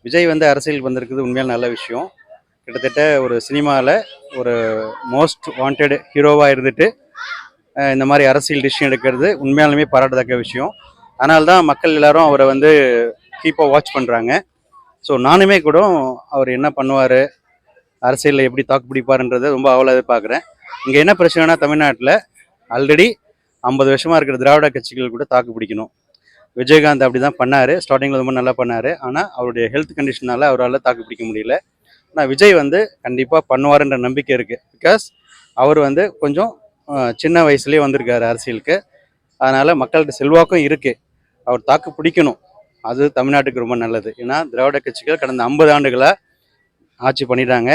விஜய் வந்து அரசியலுக்கு வந்திருக்குது உண்மையான நல்ல விஷயம். கிட்டத்தட்ட ஒரு சினிமாவில் ஒரு மோஸ்ட் வாண்டட் ஹீரோவாக இருந்துட்டு இந்த மாதிரி அரசியல் டிசிஷன் எடுக்கிறது உண்மையாலுமே பாராட்டத்தக்க விஷயம். அதனால தான் மக்கள் எல்லாரும் அவரை வந்து கீப்பாக வாட்ச் பண்ணுறாங்க. ஸோ நானுமே கூட அவர் என்ன பண்ணுவார், அரசியலில் எப்படி தாக்கு பிடிப்பாருன்றதை ரொம்ப அவளை எதிர்பார்க்குறேன். இங்கே என்ன பிரச்சனைனா, தமிழ்நாட்டில் ஆல்ரெடி 50 வருஷமாக இருக்கிற திராவிட கட்சிகள் கூட தாக்கு பிடிக்கணும். விஜயகாந்த் அப்படி தான் பண்ணார், ஸ்டார்டிங்கில் ரொம்ப நல்லா பண்ணார். ஆனால் அவருடைய ஹெல்த் கண்டிஷனால் அவரால் தாக்கு பிடிக்க முடியல. ஆனால் விஜய் வந்து கண்டிப்பாக பண்ணுவாருன்ற நம்பிக்கை இருக்குது. பிகாஸ் அவர் வந்து கொஞ்சம் சின்ன வயசுலேயே வந்திருக்காரு அரசியலுக்கு. அதனால் மக்கள்கிட்ட செல்வாக்கும் இருக்குது. அவர் தாக்கு பிடிக்கணும், அது தமிழ்நாட்டுக்கு ரொம்ப நல்லது. ஏன்னா திராவிட கட்சிகள் கடந்த 50 ஆண்டுகளாக ஆட்சி பண்ணிட்டாங்க.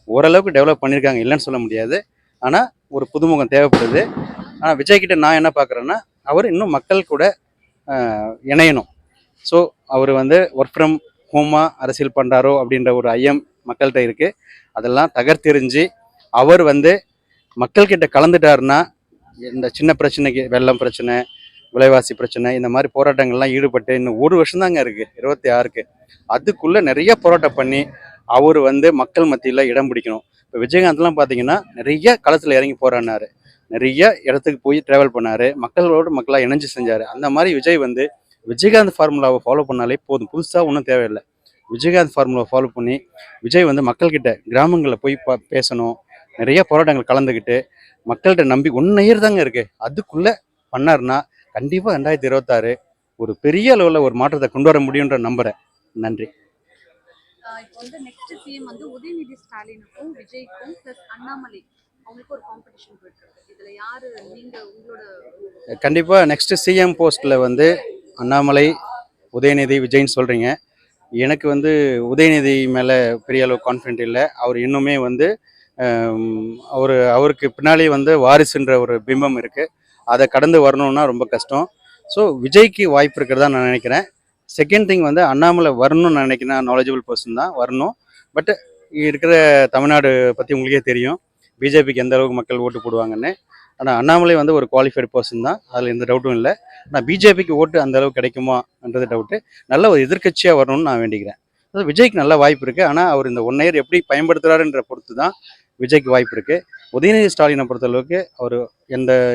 ஓரளவுக்கு டெவலப் பண்ணியிருக்காங்க, இல்லைன்னு சொல்ல முடியாது. ஆனால் ஒரு புதுமுகம் தேவைப்படுது. ஆனால் விஜய்கிட்ட நான் என்ன பார்க்குறேன்னா, அவர் இன்னும் மக்கள் கூட இணையணும். ஸோ அவர் வந்து ஒர்க் ஃப்ரம் ஹோமாக அரசியல் பண்ணுறாரோ அப்படின்ற ஒரு ஐயம் மக்கள்கிட்ட இருக்குது. அதெல்லாம் தகர்த்தெறிஞ்சு அவர் வந்து மக்கள்கிட்ட கலந்துட்டாருன்னா, இந்த சின்ன பிரச்சனைக்கு, வெள்ளம் பிரச்சனை, விலைவாசி பிரச்சனை, இந்த மாதிரி போராட்டங்கள்லாம் ஈடுபட்டு இன்னும் ஒரு வருஷம் தாங்க இருக்குது 26க்கு. அதுக்குள்ளே நிறைய போராட்டம் பண்ணி அவர் வந்து மக்கள் மத்தியில் இடம் பிடிக்கணும். இப்போ விஜயகாந்த்லாம் பார்த்தீங்கன்னா நிறைய களத்தில் இறங்கி போராடினார், நிறைய இடத்துக்கு போய் ட்ராவல் பண்ணார், மக்களோடு மக்களாக இணைஞ்சு செஞ்சார். அந்த மாதிரி விஜய் வந்து விஜயகாந்த் ஃபார்முலாவை ஃபாலோ பண்ணாலே போதும், புதுசாக ஒன்றும் தேவையில்லை. விஜயகாந்த் ஃபார்முலாவை ஃபாலோ பண்ணி விஜய் வந்து மக்கள்கிட்ட கிராமங்களில் போய் பேசணும், நிறைய போராட்டங்கள் கலந்துக்கிட்டு மக்கள்கிட்ட நம்பி 1 இயர் தாங்க இருக்குது, அதுக்குள்ளே பண்ணார்னா கண்டிப்பாக 2026 ஒரு பெரிய அளவில் ஒரு மாற்றத்தை கொண்டு வர முடியுன்ற நம்புகிறேன். நன்றி. இப்போ வந்து நெக்ஸ்ட் சிஎம் வந்து உதயநிதி ஸ்டாலினுக்கும் விஜய்க்கும் ப்ளஸ் அண்ணாமலை அவங்களுக்கு ஒரு காம்படிஷன் போயிட்டு இருக்கு. இதுல யாரு நீங்க உங்களோட? கண்டிப்பா நெக்ஸ்ட் சிஎம் போஸ்ட்ல வந்து அண்ணாமலை, உதயநிதி, விஜய்ன்னு சொல்றீங்க. எனக்கு வந்து உதயநிதி மேலே பெரிய அளவு கான்ஃபிடென்ட் இல்லை. அவர் இன்னுமே வந்து அவருக்கு பின்னாலே வந்து வாரிசுன்ற ஒரு பிம்பம் இருக்குது. அதை கடந்து வரணும்னா ரொம்ப கஷ்டம். ஸோ விஜய்க்கு வாய்ப்பு இருக்கிறதா நான் நினைக்கிறேன். செகண்ட் திங் வந்து அண்ணாமலை வரணும்னு நான் நினைக்கிறேன். நாலேஜபிள் பர்சன் தான், வரணும். பட் இருக்கிற தமிழ்நாடு பற்றி உங்களுக்கே தெரியும், பிஜேபிக்கு எந்த அளவுக்கு மக்கள் ஓட்டு போடுவாங்கன்னு. ஆனால் அண்ணாமலை வந்து ஒரு குவாலிஃபைடு பர்சன் தான், அதில் எந்த டவுட்டும் இல்லை. ஆனால் பிஜேபிக்கு ஓட்டு அந்த அளவுக்கு கிடைக்குமான்றது டவுட்டு. நல்ல ஒரு எதிர்கட்சியாக வரணும்னு நான் வேண்டிக்கிறேன். அதாவது விஜய்க்கு நல்ல வாய்ப்பு இருக்குது. ஆனால் அவர் இந்த 1 இயர் எப்படி பயன்படுத்துகிறாருன்ற பொறுத்து தான் விஜய்க்கு வாய்ப்பு இருக்குது. உதயநிதி ஸ்டாலினை பொறுத்தளவுக்கு அவர்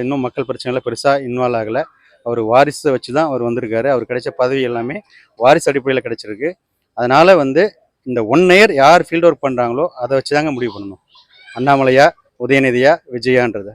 இன்னும் மக்கள் பிரச்சனையில் பெருசாக இன்வால்வ் ஆகலை. அவர் வாரிசை வச்சு தான் அவர் வந்திருக்காரு. அவர் கிடைச்ச பதவி எல்லாமே வாரிசு அடிப்படையில் கிடைச்சிருக்கு. அதனால் வந்து இந்த 1 இயர் யார் ஃபீல்ட் ஒர்க் பண்ணுறாங்களோ அதை வச்சு தாங்க முடிவு பண்ணணும், அண்ணாமலையா, உதயநிதியா, விஜயான்றதை.